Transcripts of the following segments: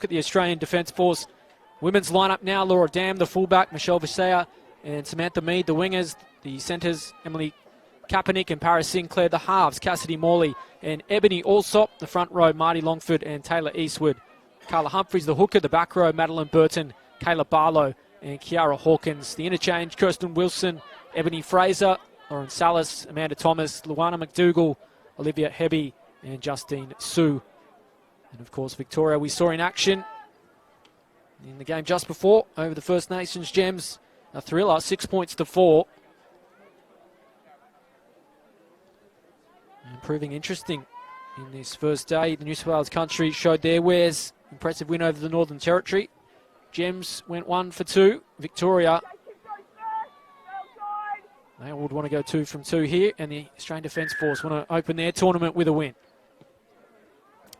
Look at the Australian Defence Force women's lineup now. Laura Dam, the fullback, Michelle Visaya and Samantha Mead, the wingers. The centres, Emily Kaepernick and Paris Sinclair. The halves, Cassidy Morley and Ebony Allsop. The front row, Marty Longford and Taylor Eastwood. Carla Humphreys, the hooker. The back row, Madeline Burton, Kayla Barlow and Kiara Hawkins. The interchange, Kirsten Wilson, Ebony Fraser, Lauren Salas, Amanda Thomas, Luana McDougall, Olivia Hebby and Justine Sue. And of course Victoria we saw in action in the game just before over the First Nations Gems. A thriller, 6 points to 4. And proving interesting in this first day. The New South Wales Country showed their wares. Impressive win over the Northern Territory. Gems went 1 for 2. Victoria, they would want to go 2 from 2 here. And the Australian Defence Force want to open their tournament with a win.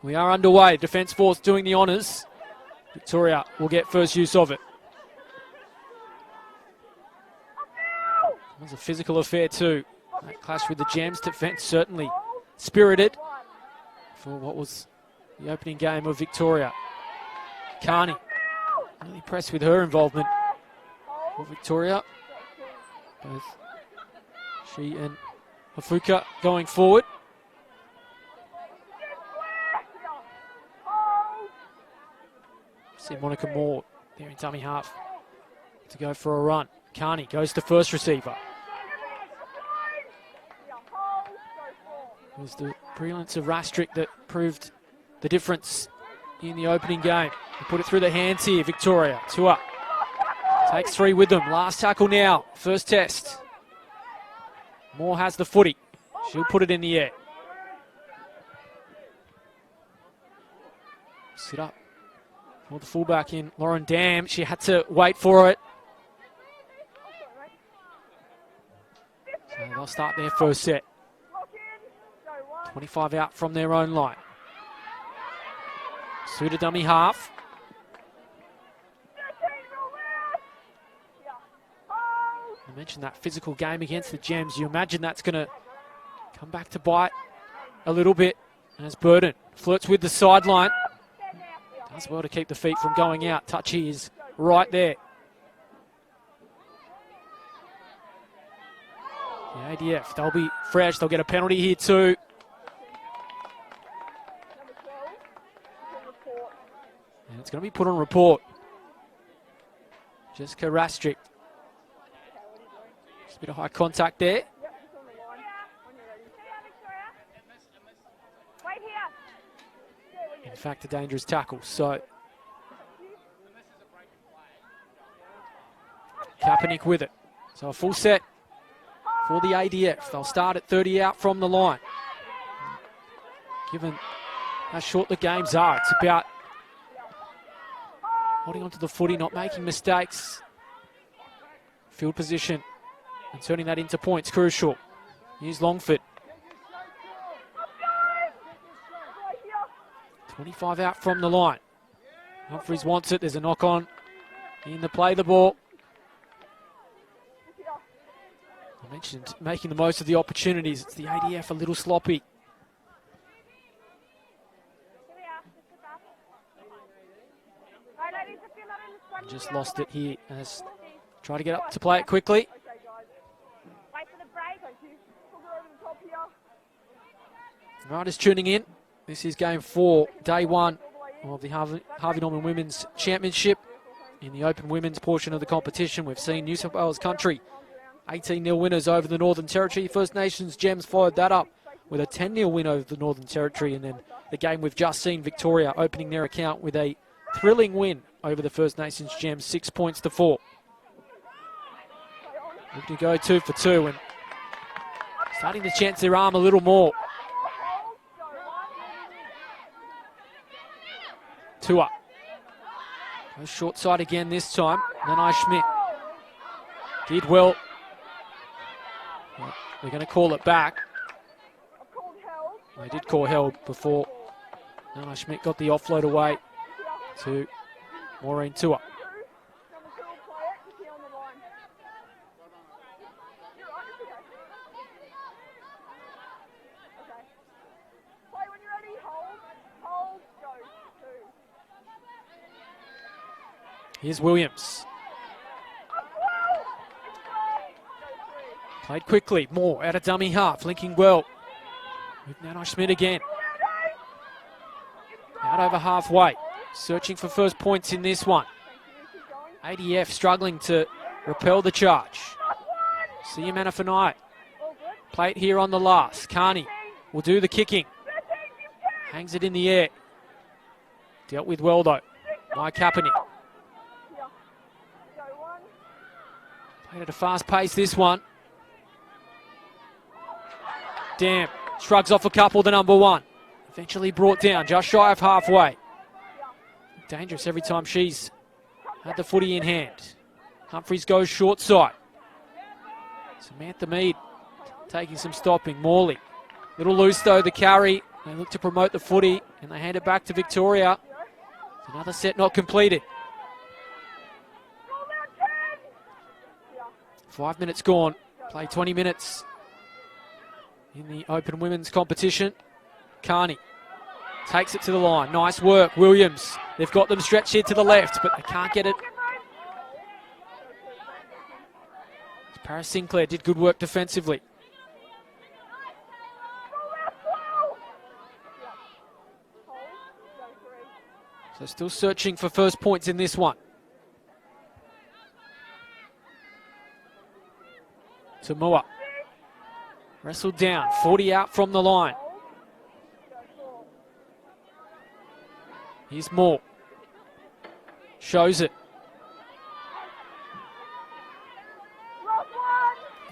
We are underway. Defence Force doing the honours. Victoria will get first use of it. It was a physical affair too. That clash with the Gems. Defence certainly spirited for what was the opening game of Victoria. Carney really impressed with her involvement for Victoria. Both she and Hafuka going forward. See Monica Moore there in dummy half to go for a run. Carney goes to first receiver. It was the brilliance of Rastrick that proved the difference in the opening game. They put it through the hands here, Victoria. 2 up. Takes 3 with them. Last tackle now. First test. Moore has the footy. She'll put it in the air. Sit up. For the fullback in Lauren Dam. She had to wait for it. So they'll start their first set. 25 out from their own line. Suda dummy half. I mentioned that physical game against the Gems. You imagine that's going to come back to bite a little bit. And as Burden flirts with the sideline. Does well to keep the feet from going out. Touchy is right there. The ADF, they'll be fresh. They'll get a penalty here too. And it's going to be put on report. Jessica Rastrick. Just a bit of high contact there. In fact, a dangerous tackle. So Kaepernick with it. So a full set for the ADF. They'll start at 30 out from the line. Given how short the games are, it's about holding onto the footy, not making mistakes. Field position and turning that into points, crucial. Here's Longford. 25 out from the line. Humphreys wants it. There's a knock on in the play the ball. I mentioned making the most of the opportunities. It's the ADF a little sloppy. Just lost it here as try to get up to play it quickly. Riders tuning in. This is game 4, day 1 of the Harvey Norman Women's Championship. In the open women's portion of the competition, we've seen New South Wales Country 18-0 winners over the Northern Territory. First Nations Gems followed that up with a 10-0 win over the Northern Territory. And then the game we've just seen, Victoria opening their account with a thrilling win over the First Nations Gems, 6 points to 4. Looking to go 2 for 2 and starting to chance their arm a little more. 2 up. Goes short side again this time. Nanai Schmidt did well. They're going to call it back. They did call held before Nanai Schmidt got the offload away to Maureen Tua. Here's Williams. Played quickly. Moore out of dummy half. Linking well. With Nanosh Schmidt again. Out over halfway. Searching for first points in this one. ADF struggling to repel the charge. Siamanafanai. Play it here on the last. Carney will do the kicking. Hangs it in the air. Dealt with well though. By Kaepernick. Played at a fast pace this one. Dam shrugs off a couple, the number one. Eventually brought down just shy of halfway. Dangerous every time she's had the footy in hand. Humphries goes short side. Samantha Mead taking some stopping. Morley. Little loose though, the carry. They look to promote the footy and they hand it back to Victoria. Another set not completed. 5 minutes gone. Play 20 minutes in the open women's competition. Carney takes it to the line. Nice work, Williams. They've got them stretched here to the left, but they can't get it. Paris Sinclair did good work defensively. So still searching for first points in this one. Tamua. Wrestled down, 40 out from the line. Here's Moore. Shows it.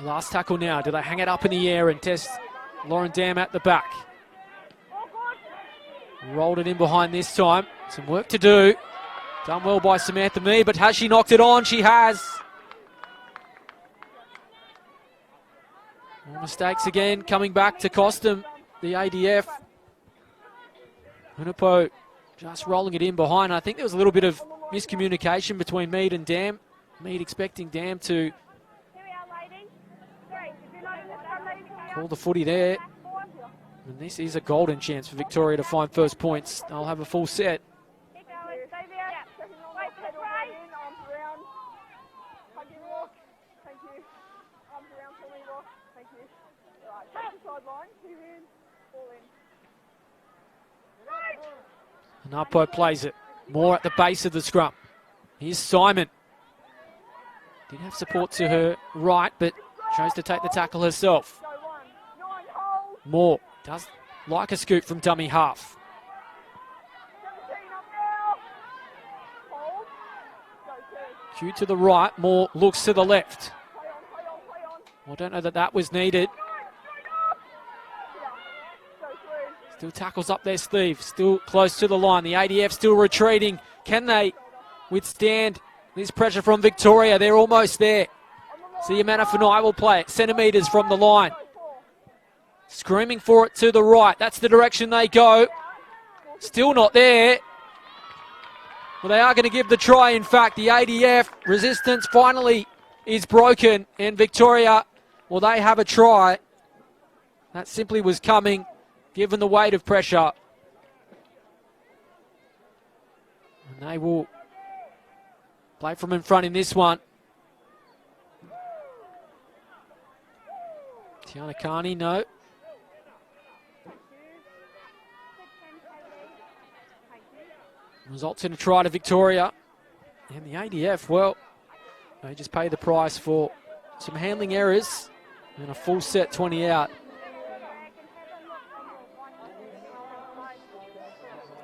Last tackle now. Do they hang it up in the air and test Lauren Dam at the back? Rolled it in behind this time. Some work to do. Done well by Samantha Mead, but has she knocked it on? She has. More mistakes again, coming back to cost them, the ADF. Hunapo just rolling it in behind. I think there was a little bit of miscommunication between Mead and Dam. Mead expecting Dam to call the footy there. And this is a golden chance for Victoria to find first points. They'll have a full set. And Uppo plays it. More at the base of the scrum. Here's Simon. Did have support to her right, but chose to take the tackle herself. Moore does like a scoop from dummy half. Cue to the right, Moore looks to the left. I don't know that that was needed. Still tackles up their sleeve, still close to the line. The ADF still retreating. Can they withstand this pressure from Victoria? They're almost there. Siamanafanai will play it, centimetres from the line. Screaming for it to the right. That's the direction they go. Still not there. Well, they are going to give the try. In fact, the ADF resistance finally is broken. And Victoria, well, they have a try. That simply was coming, given the weight of pressure. And they will play from in front in this one. Tiana Carney, no. Results in a try to Victoria. And the ADF, well, they just pay the price for some handling errors and a full set 20 out.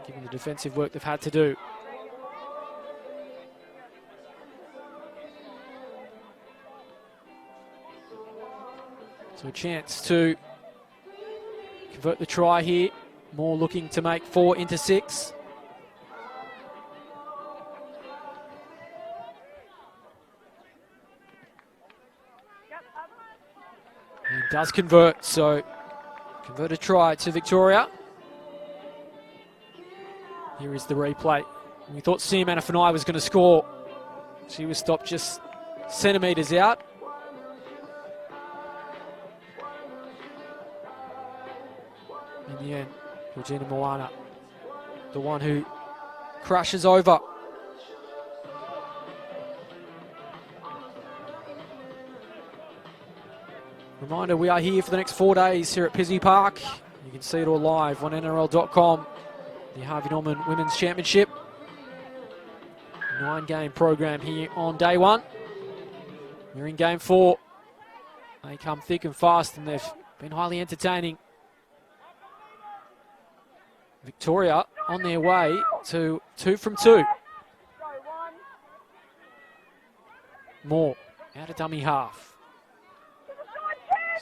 Given the defensive work they've had to do. So a chance to convert the try here. More looking to make 4 into 6. And does convert, so convert a try to Victoria. Here is the replay. We thought Siamanafanai was going to score. She was stopped just centimetres out. In the end, Regina Moana, the one who crashes over. Reminder, we are here for the next 4 days here at Pizzey Park. You can see it all live on NRL.com. The Harvey Norman Women's Championship. 9-game program here on day 1. We're in game 4. They come thick and fast, and they've been highly entertaining. Victoria on their way to 2 from 2. Moore out of dummy half.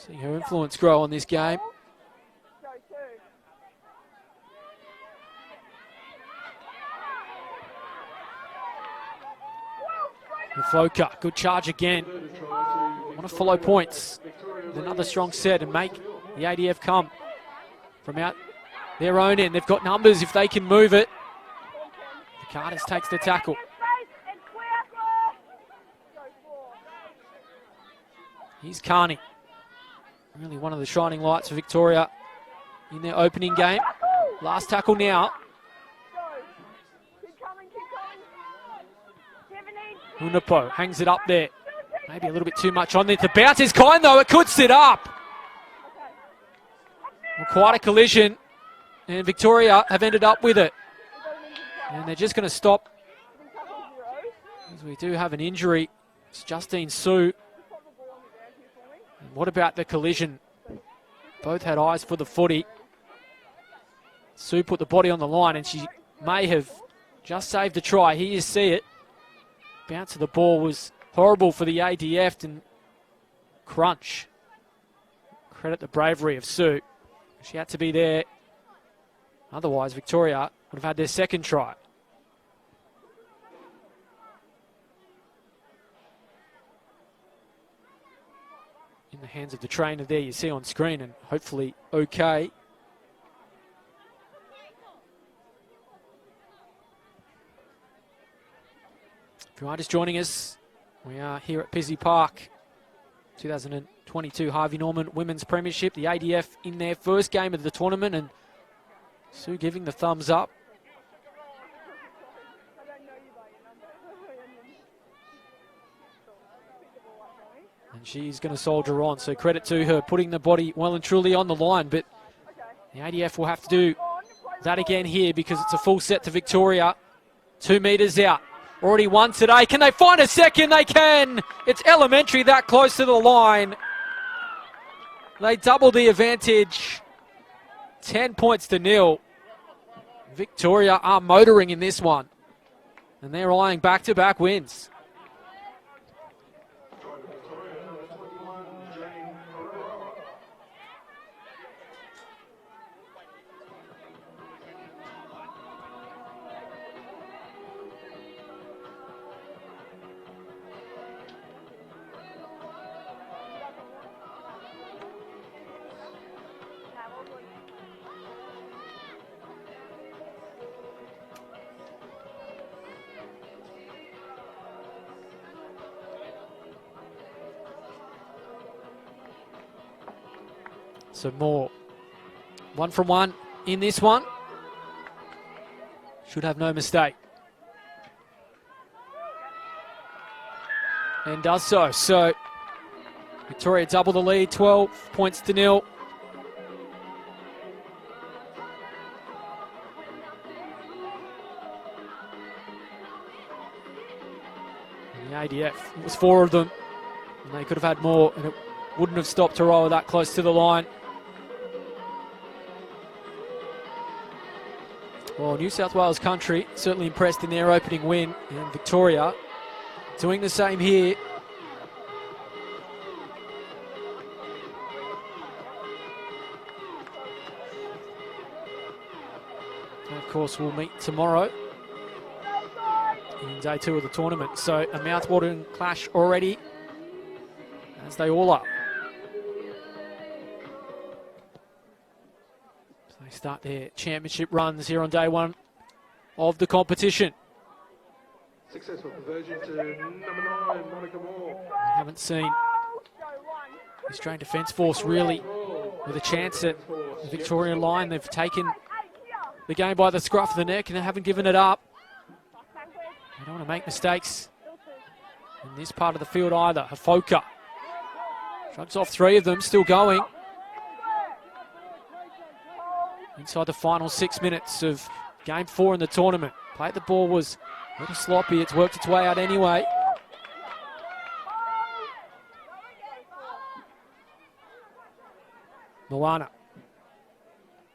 Seeing her influence grow on this game. Foka, good charge again. Want to follow points with another strong set and make the ADF come from out their own end. They've got numbers if they can move it. The Carters takes the tackle. Here's Carney. Really one of the shining lights for Victoria in their opening game. Last tackle now. Hunapo hangs it up there. Maybe a little bit too much on there. The bounce is kind though, it could sit up. Well, quite a collision, and Victoria have ended up with it. And they're just going to stop, as we do have an injury. It's Justine Sue. And what about the collision? Both had eyes for the footy. Sue put the body on the line, and she may have just saved a try. Here you see it. Bounce of the ball was horrible for the ADF, and crunch. Credit the bravery of Sue. She had to be there. Otherwise, Victoria would have had their second try. In the hands of the trainer there, you see on screen, and hopefully okay. If you are just joining us, we are here at Pizzey Park, 2022 Harvey Norman Women's Premiership. The ADF in their first game of the tournament, and Sue giving the thumbs up. And she's going to soldier on, so credit to her, putting the body well and truly on the line. But the ADF will have to do that again here, because it's a full set to Victoria. 2 metres out. Already won today. Can they find a second? They can. It's elementary that close to the line. They double the advantage. 10 points to 0. Victoria are motoring in this one, and they're eyeing back-to-back wins. So Moore, 1 from 1 in this one. Should have no mistake. And does so. So Victoria double the lead, 12 points to 0. And the ADF, it was 4 of them, and they could have had more, and it wouldn't have stopped to roll that close to the line. Well, New South Wales country certainly impressed in their opening win, and Victoria doing the same here. And of course, we'll meet tomorrow in day 2 of the tournament. So a mouthwatering clash already, as they all are. They start their championship runs here on day 1 of the competition. Successful conversion to number 9, Monica Moore. We haven't seen the Australian Defence Force really with a chance at the Victorian line. They've taken the game by the scruff of the neck, and they haven't given it up. They don't want to make mistakes in this part of the field either. Hafoka Shrugs off 3 of them, still going. Inside the final 6 minutes of game 4 in the tournament. Play the ball was a little sloppy. It's worked its way out anyway. Moana.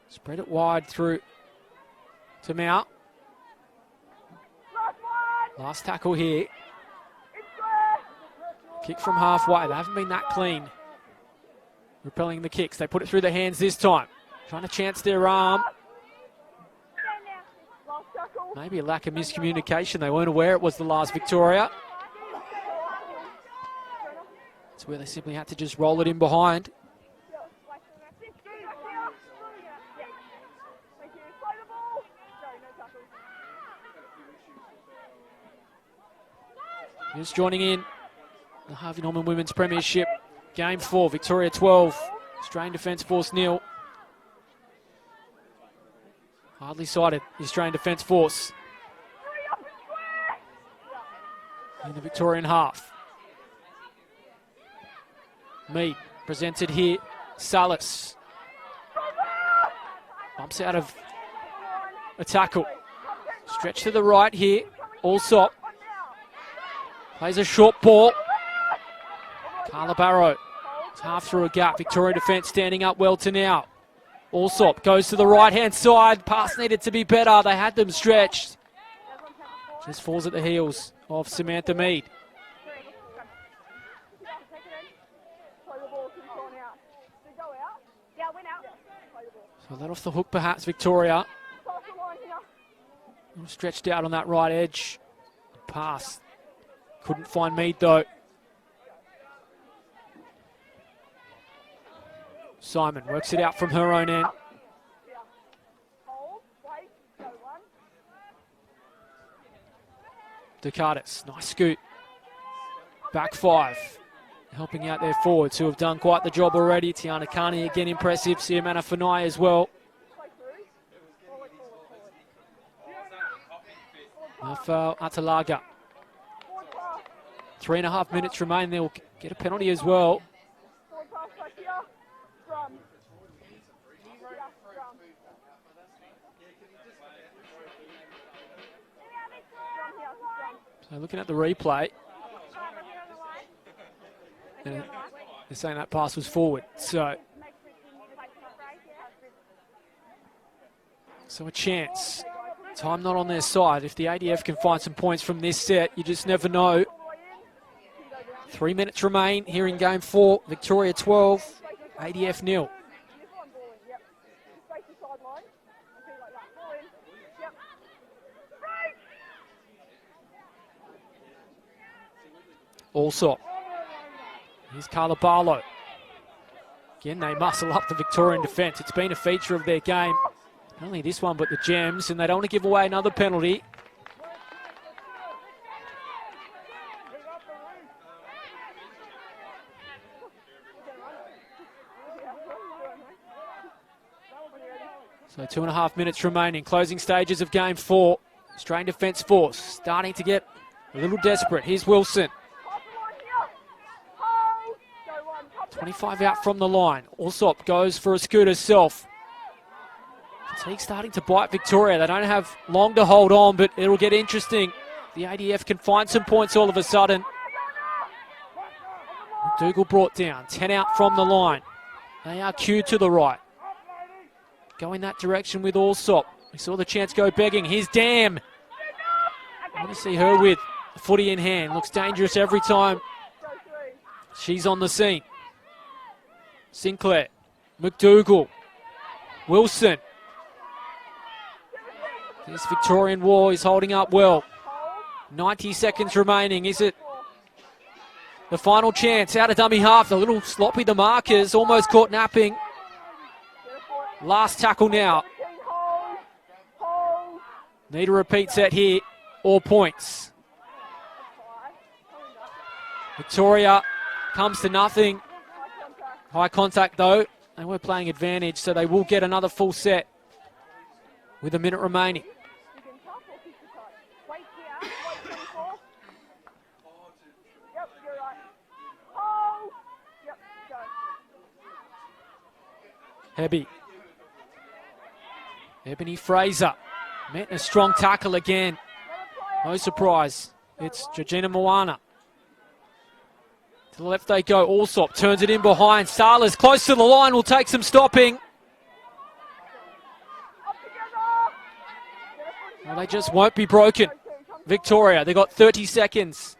Spread it wide through to Mount. Last tackle here. Kick from halfway. They haven't been that clean. Repelling the kicks. They put it through their hands this time. Trying to chance their arm. Maybe a lack of miscommunication. They weren't aware it was the last Victoria. That's where they simply had to just roll it in behind. Just joining in the Harvey Norman Women's Premiership. Game 4, Victoria 12, Australian Defence Force 0. Hardly sighted, the Australian Defence Force in the Victorian half. Mead presented here. Salas bumps out of a tackle. Stretch to the right here. Allsop plays a short ball. Carla Barrow is half through a gap. Victoria defence standing up well to now. Allsop goes to the right-hand side. Pass needed to be better. They had them stretched. Just falls at the heels of Samantha Mead. So let off the hook perhaps, Victoria. Stretched out on that right edge. Pass. Couldn't find Mead though. Simon works it out from her own end. Ducatis, nice scoot. Back 5. Helping out their forwards who have done quite the job already. Tiana Carney again impressive. Siamana Fanai as well. Rafael Atalaga. 3.5 minutes remain. They'll get a penalty as well. So looking at the replay, and they're saying that pass was forward. So a chance. Time not on their side. If the ADF can find some points from this set, you just never know. 3 minutes remain here in game 4. Victoria 12, ADF 0. Also, here's Carla Barlow. Again, they muscle up the Victorian defence. It's been a feature of their game. Not only this one, but the Gems, and they don't want to give away another penalty. So 2.5 minutes remaining. Closing stages of game 4. Australian Defence Force starting to get a little desperate. Here's Wilson. 25 out from the line. Allsop goes for a scoot herself. Fatigue starting to bite Victoria. They don't have long to hold on, but it'll get interesting. The ADF can find some points all of a sudden. Dougal brought down. 10 out from the line. They are cued to the right. Go in that direction with Allsop. We saw the chance go begging. Here's Dam. I want to see her with a footy in hand. Looks dangerous every time she's on the scene. Sinclair, McDougall, Wilson. This Victorian War is holding up well. 90 seconds remaining. Is it the final chance? Out of dummy half. A little sloppy, the markers. Almost caught napping. Last tackle now. Need a repeat set here. All points. Victoria comes to nothing. High contact though. They were playing advantage, so they will get another full set with a minute remaining. Hebby. Ebony Fraser. Met a strong tackle again. No surprise. It's Georgina Moana. To the left they go. Allsop turns it in behind. Salas close to the line. Will take some stopping. Well, they just won't be broken. Victoria, they got 30 seconds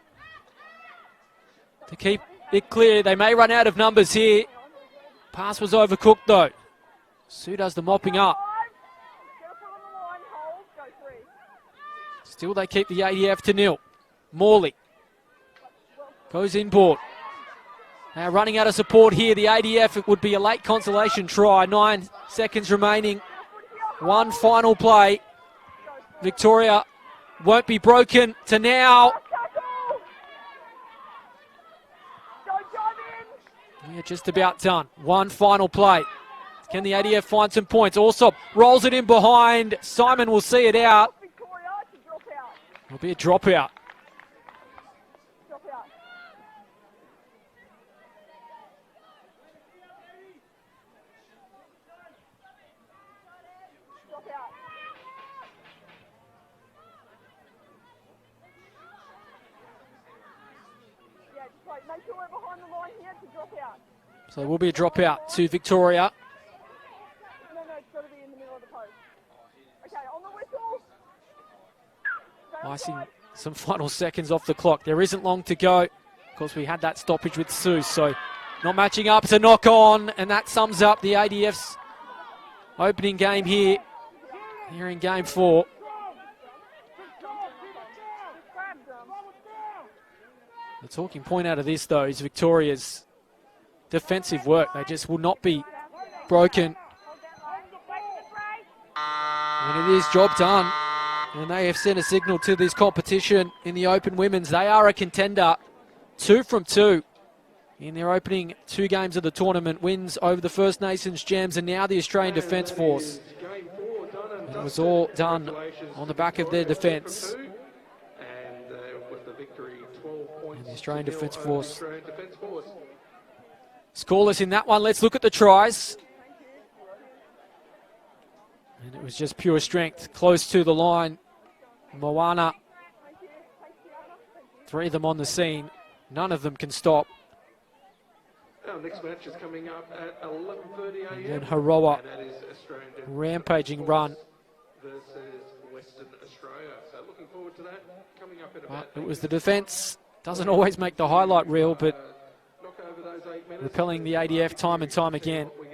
to keep it clear. They may run out of numbers here. Pass was overcooked though. Sue does the mopping up. Still they keep the ADF to nil. Morley goes inboard. Now running out of support here. The ADF, it would be a late consolation try. 9 seconds remaining. One final play. Victoria won't be broken to now. Yeah, just about done. One final play. Can the ADF find some points? Allsop rolls it in behind. Simon will see it out. It'll be a dropout. Make sure we're behind the line here to drop out. So it will be a dropout to Victoria. No, it's got to be in the middle of the post. Okay, on the whistle. Icing some final seconds off the clock. There isn't long to go. Of course, we had that stoppage with Sue, so not matching up. It's a knock on, and that sums up the ADF's opening game here in game 4. The talking point out of this, though, is Victoria's defensive work. They just will not be broken. And it is job done. And they have sent a signal to this competition in the Open Women's. They are a contender. 2 from 2 in their opening 2 games of the tournament. Wins over the First Nations Gems and now the Australian Defence Force. And it was all done on the back of their defence. And the Australian Defence Force scoreless in that one. Let's look at the tries. And it was just pure strength, close to the line. Moana, 3 of them on the scene. None of them can stop. Our next match is coming up at 11:30 a.m. And then Haroa, And that is Australian Defence rampaging run. versus Western Australia. So looking forward to that coming up in But about. it was the defence. Doesn't always make the highlight reel, but knock over those 8 minutes. repelling the ADF time and time again. What we